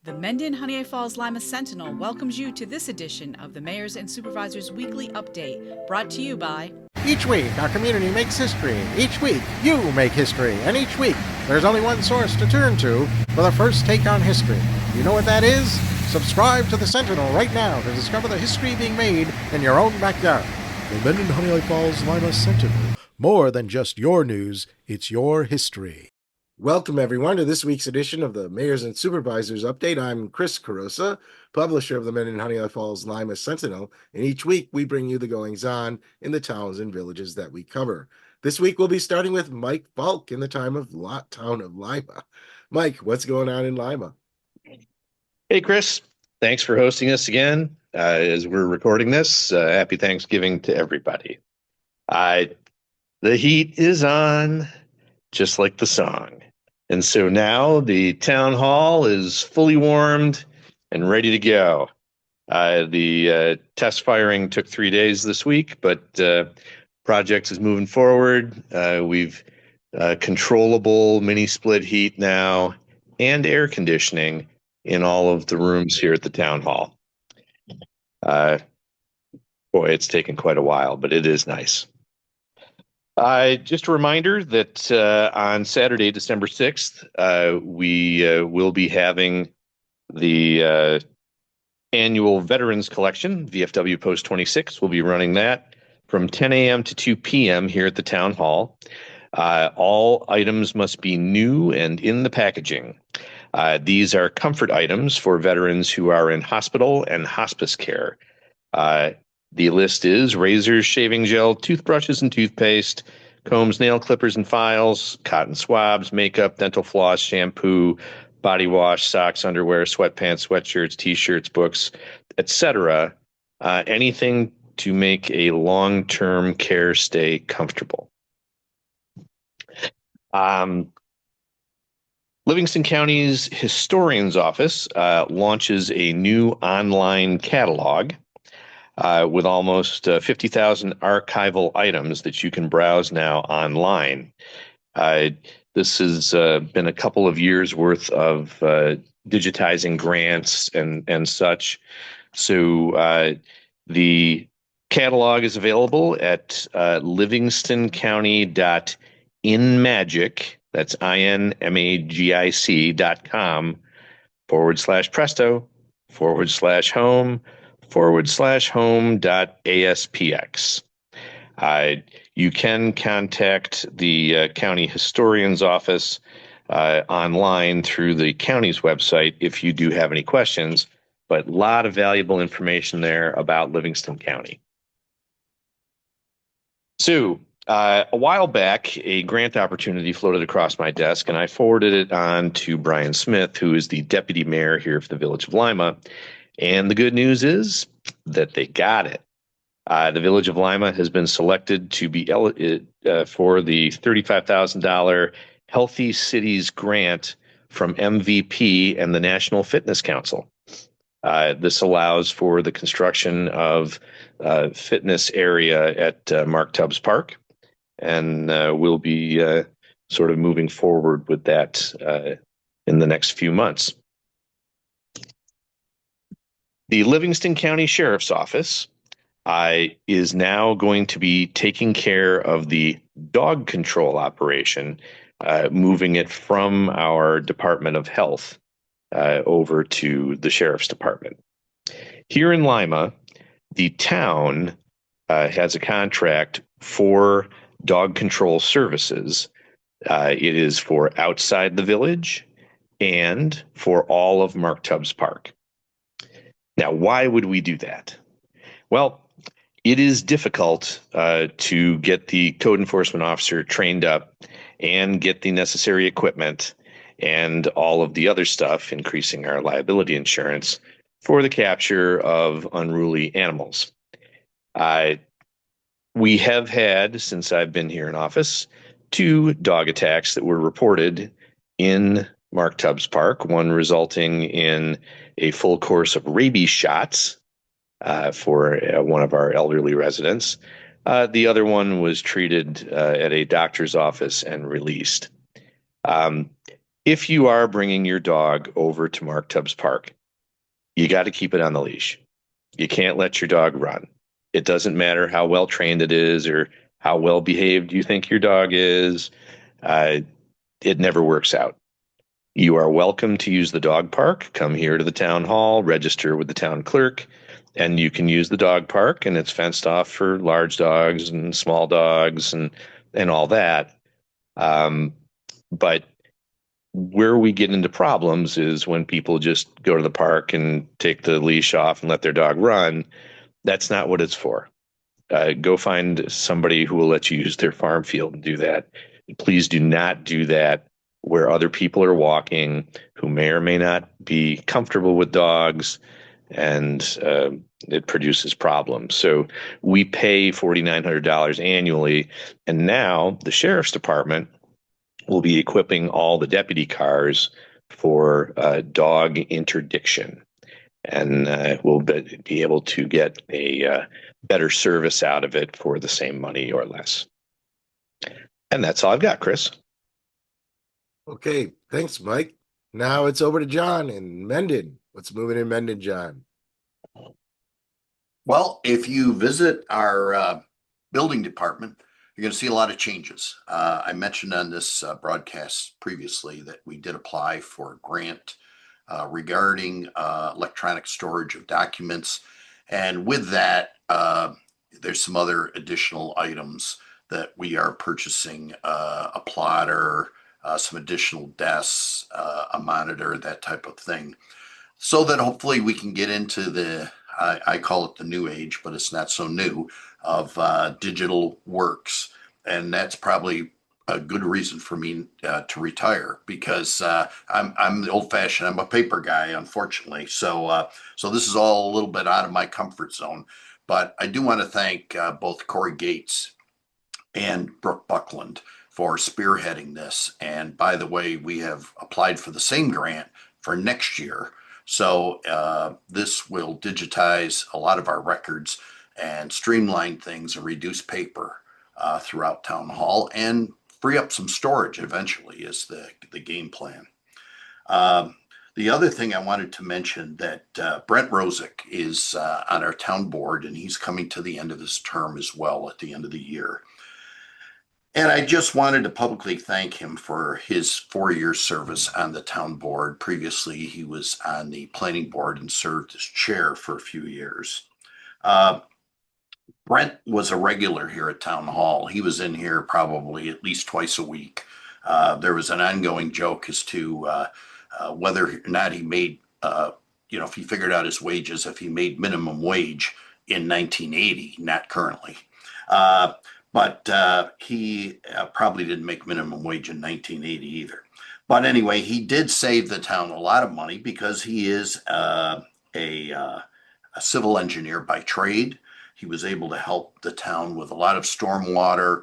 The Mendon-Honeoye Falls-Lima Sentinel welcomes you to this edition of the Mayors and Supervisors Weekly Update, brought to you by... Each week, our community makes history. Each week, you make history. And each week, there's only one source to turn to for the first take on history. You know what that is? Subscribe to the Sentinel right now to discover the history being made in your own backyard. The Mendon-Honeoye Falls-Lima Sentinel. More than just your news, it's your history. Welcome, everyone, to this week's edition of the Mayors and Supervisors Update. I'm Chris Carosa, publisher of the Mendon-Honeoye Falls-Lima Sentinel, and each week we bring you the goings-on in the towns and villages that we cover. This week we'll be starting with Mike Falk in the town of Lima. Mike, what's going on in Lima? Hey, Chris. Thanks for hosting us again as we're recording this. Happy Thanksgiving to everybody. The heat is on, just like the song. And so now the town hall is fully warmed and ready to go. The test firing took 3 days this week, but project is moving forward. We've controllable mini split heat now and air conditioning in all of the rooms here at the town hall. Boy, it's taken quite a while, but it is nice. Just a reminder that on Saturday, December 6th, we will be having the annual Veterans Collection. VFW Post 26 will be running that from 10 a.m. to 2 p.m. here at the Town Hall. All items must be new and in the packaging. These are comfort items for veterans who are in hospital and hospice care. The list is razors, shaving gel, toothbrushes and toothpaste, combs, nail clippers and files, cotton swabs, makeup, dental floss, shampoo, body wash, socks, underwear, sweatpants, sweatshirts, t-shirts, books, etc. Anything to make a long-term care stay comfortable. Livingston County's Historian's Office launches a new online catalog with almost 50,000 archival items that you can browse now online. This has been a couple of years worth of digitizing grants and such. So the catalog is available at livingstoncounty.inmagic, that's INMAGIC.com/presto/home/home.aspx. You can contact the county historian's office online through the county's website if you do have any questions, but a lot of valuable information there about Livingston County. So, a while back, a grant opportunity floated across my desk, and I forwarded it on to Brian Smith, who is the deputy mayor here for the village of Lima. And the good news is that they got it. The village of Lima has been selected to be for the $35,000 Healthy Cities grant from MVP and the National Fitness Council. This allows for the construction of fitness area at Mark Tubbs Park, and we'll be sort of moving forward with that in the next few months. The Livingston County Sheriff's Office is now going to be taking care of the dog control operation, moving it from our Department of Health over to the Sheriff's Department. Here in Lima, the town has a contract for dog control services. It is for outside the village and for all of Mark Tubbs Park. Now, why would we do that? Well, it is difficult to get the code enforcement officer trained up and get the necessary equipment and all of the other stuff, increasing our liability insurance for the capture of unruly animals. We have had, since I've been here in office, 2 dog attacks that were reported in Mark Tubbs Park, one resulting in a full course of rabies shots for one of our elderly residents. The other one was treated at a doctor's office and released. if you are bringing your dog over to Mark Tubbs Park, you got to keep it on the leash. You can't let your dog run. It doesn't matter how well trained it is or how well behaved you think your dog is. It never works out. You are welcome to use the dog park. Come here to the town hall, register with the town clerk, and you can use the dog park, and it's fenced off for large dogs and small dogs and all that. But where we get into problems is when people just go to the park and take the leash off and let their dog run. That's not what it's for. Go find somebody who will let you use their farm field and do that. Please do not do that where other people are walking who may or may not be comfortable with dogs, and it produces problems. So we pay $4,900 annually, and now the sheriff's department will be equipping all the deputy cars for dog interdiction, and we'll be able to get a better service out of it for the same money or less. And that's all I've got, Chris. Okay, thanks, Mike. Now it's over to John in Mendon. What's moving in Mendon, John? Well, if you visit our building department, you're going to see a lot of changes. I mentioned on this broadcast previously that we did apply for a grant regarding electronic storage of documents. And with that, there's some other additional items that we are purchasing, a plotter, some additional desks, a monitor, that type of thing, so that hopefully we can get into I call it the new age, but it's not so new, of digital works. And that's probably a good reason for me to retire, because I'm the old fashioned, I'm a paper guy, unfortunately. So this is all a little bit out of my comfort zone. But I do want to thank both Corey Gates and Brooke Buckland for spearheading this. And by the way, we have applied for the same grant for next year. So this will digitize a lot of our records and streamline things and reduce paper throughout Town Hall, and free up some storage eventually is the game plan. The other thing I wanted to mention, that Brent Rosick is on our town board, and he's coming to the end of his term as well at the end of the year. And I just wanted to publicly thank him for his 4-year service on the town board. Previously, he was on the planning board and served as chair for a few years. Brent was a regular here at Town Hall. He was in here probably at least twice a week. There was an ongoing joke as to whether or not he made, if he figured out his wages, if he made minimum wage in 1980, not currently. But he probably didn't make minimum wage in 1980 either. But anyway, he did save the town a lot of money because he is a civil engineer by trade. He was able to help the town with a lot of stormwater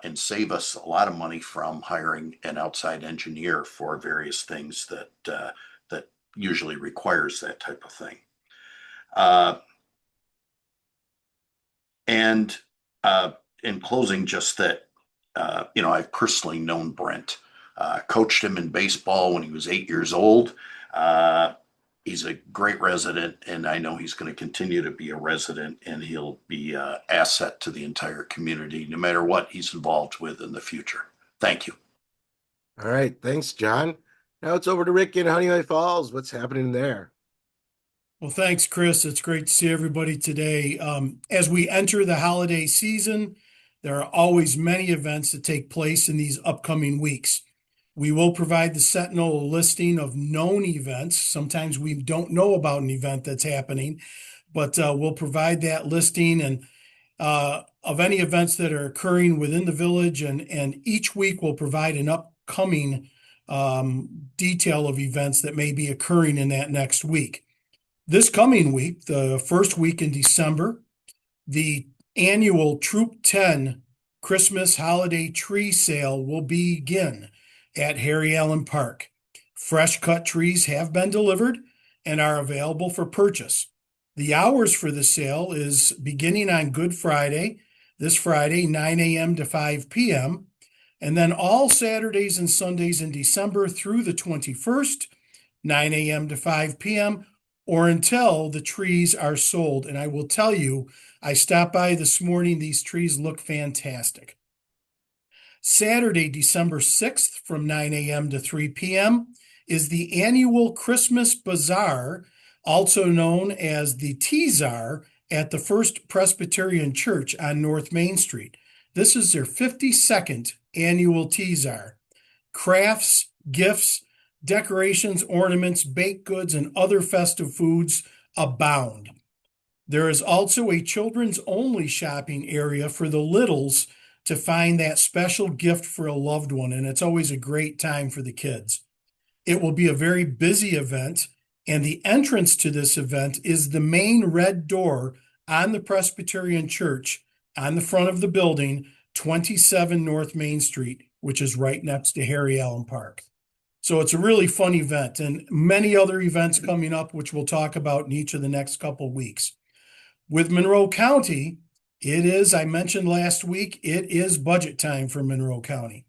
and save us a lot of money from hiring an outside engineer for various things that usually requires that type of thing. In closing, just that, I've personally known Brent, coached him in baseball when he was 8 years old. He's a great resident, and I know he's going to continue to be a resident, and he'll be an asset to the entire community, no matter what he's involved with in the future. Thank you. All right, thanks, John. Now it's over to Rick in Honeoye Falls. What's happening there? Well, thanks, Chris. It's great to see everybody today. As we enter the holiday season, there are always many events that take place in these upcoming weeks. We will provide the Sentinel a listing of known events. Sometimes we don't know about an event that's happening, but we'll provide that listing and of any events that are occurring within the village. And each week we'll provide an upcoming detail of events that may be occurring in that next week. This coming week, the first week in December, the annual Troop 10 Christmas holiday tree sale will begin at Harry Allen Park. Fresh cut trees have been delivered and are available for purchase. The hours for the sale is beginning on Good Friday, this Friday, 9 a.m. to 5 p.m., And then all Saturdays and Sundays in December through the 21st, 9 a.m. to 5 p.m., or until the trees are sold. And I will tell you, I stopped by this morning. These trees look fantastic. Saturday, December 6th from 9 a.m. to 3 p.m. is the annual Christmas Bazaar, also known as the Teazar, at the First Presbyterian Church on North Main Street. This is their 52nd annual Teazar. Crafts, gifts, decorations, ornaments, baked goods, and other festive foods abound. There is also a children's only shopping area for the littles to find that special gift for a loved one, and it's always a great time for the kids. It will be a very busy event, and the entrance to this event is the main red door on the Presbyterian Church on the front of the building, 27 North Main Street, which is right next to Harry Allen Park. So it's a really fun event, and many other events coming up, which we'll talk about in each of the next couple weeks. With Monroe County, it is, I mentioned last week, it is budget time for Monroe County.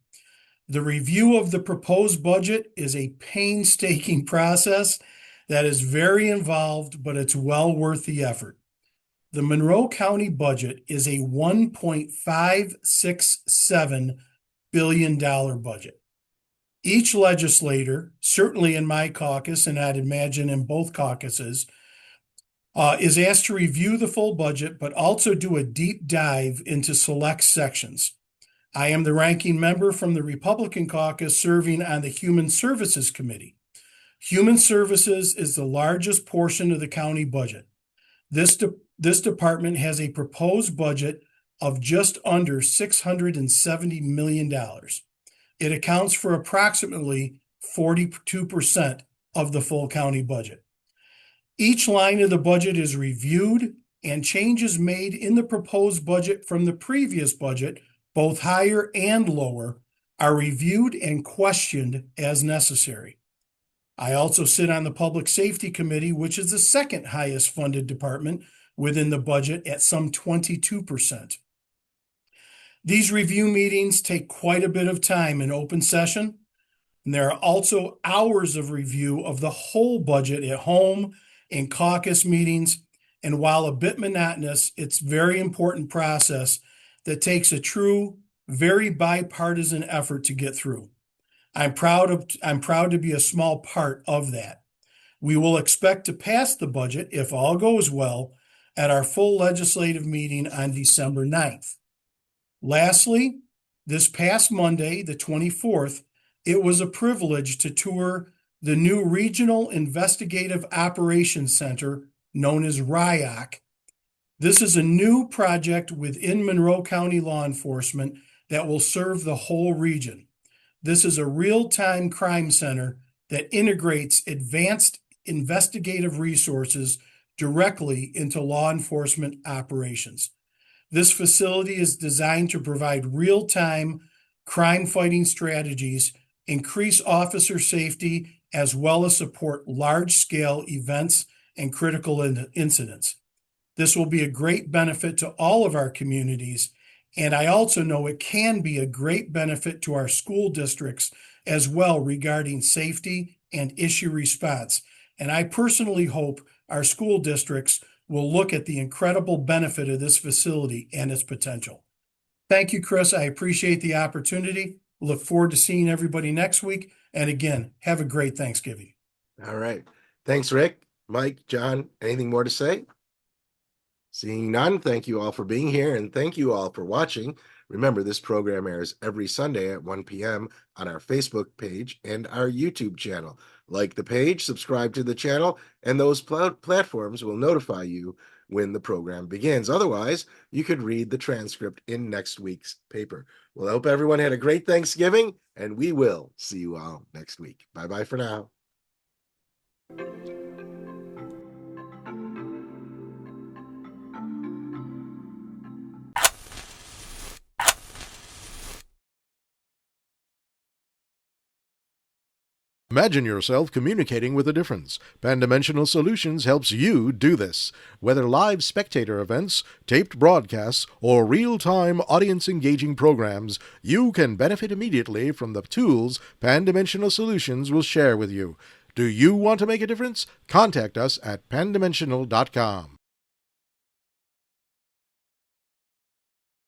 The review of the proposed budget is a painstaking process that is very involved, but it's well worth the effort. The Monroe County budget is a $1.567 billion budget. Each legislator, certainly in my caucus, and I'd imagine in both caucuses, is asked to review the full budget, but also do a deep dive into select sections. I am the ranking member from the Republican caucus serving on the Human Services Committee. Human Services is the largest portion of the county budget. This department has a proposed budget of just under $670 million. It accounts for approximately 42% of the full county budget. Each line of the budget is reviewed, and changes made in the proposed budget from the previous budget, both higher and lower, are reviewed and questioned as necessary. I also sit on the Public Safety Committee, which is the second highest funded department within the budget at some 22%. These review meetings take quite a bit of time in open session, and there are also hours of review of the whole budget at home in caucus meetings, and while a bit monotonous, it's a very important process that takes a true, very bipartisan effort to get through. I'm proud to be a small part of that. We will expect to pass the budget, if all goes well, at our full legislative meeting on December 9th. Lastly, this past Monday, the 24th, it was a privilege to tour the new Regional Investigative Operations Center, known as RIOC. This is a new project within Monroe County law enforcement that will serve the whole region. This is a real-time crime center that integrates advanced investigative resources directly into law enforcement operations. This facility is designed to provide real-time crime-fighting strategies, increase officer safety, as well as support large-scale events and critical incidents. This will be a great benefit to all of our communities, and I also know it can be a great benefit to our school districts as well regarding safety and issue response. And I personally hope our school districts will look at the incredible benefit of this facility and its potential. Thank you, Chris. I appreciate the opportunity. Look forward to seeing everybody next week. And again, have a great Thanksgiving. All right. Thanks, Rick. Mike, John, anything more to say? Seeing none, thank you all for being here, and thank you all for watching. Remember, this program airs every Sunday at 1 p.m. on our Facebook page and our YouTube channel. Like the page, subscribe to the channel, and those platforms will notify you when the program begins. Otherwise, you could read the transcript in next week's paper. Well, I hope everyone had a great Thanksgiving, and we will see you all next week. Bye-bye for now. Imagine yourself communicating with a difference. Pan-Dimensional Solutions helps you do this. Whether live spectator events, taped broadcasts, or real-time audience-engaging programs, you can benefit immediately from the tools Pan-Dimensional Solutions will share with you. Do you want to make a difference? Contact us at pandimensional.com.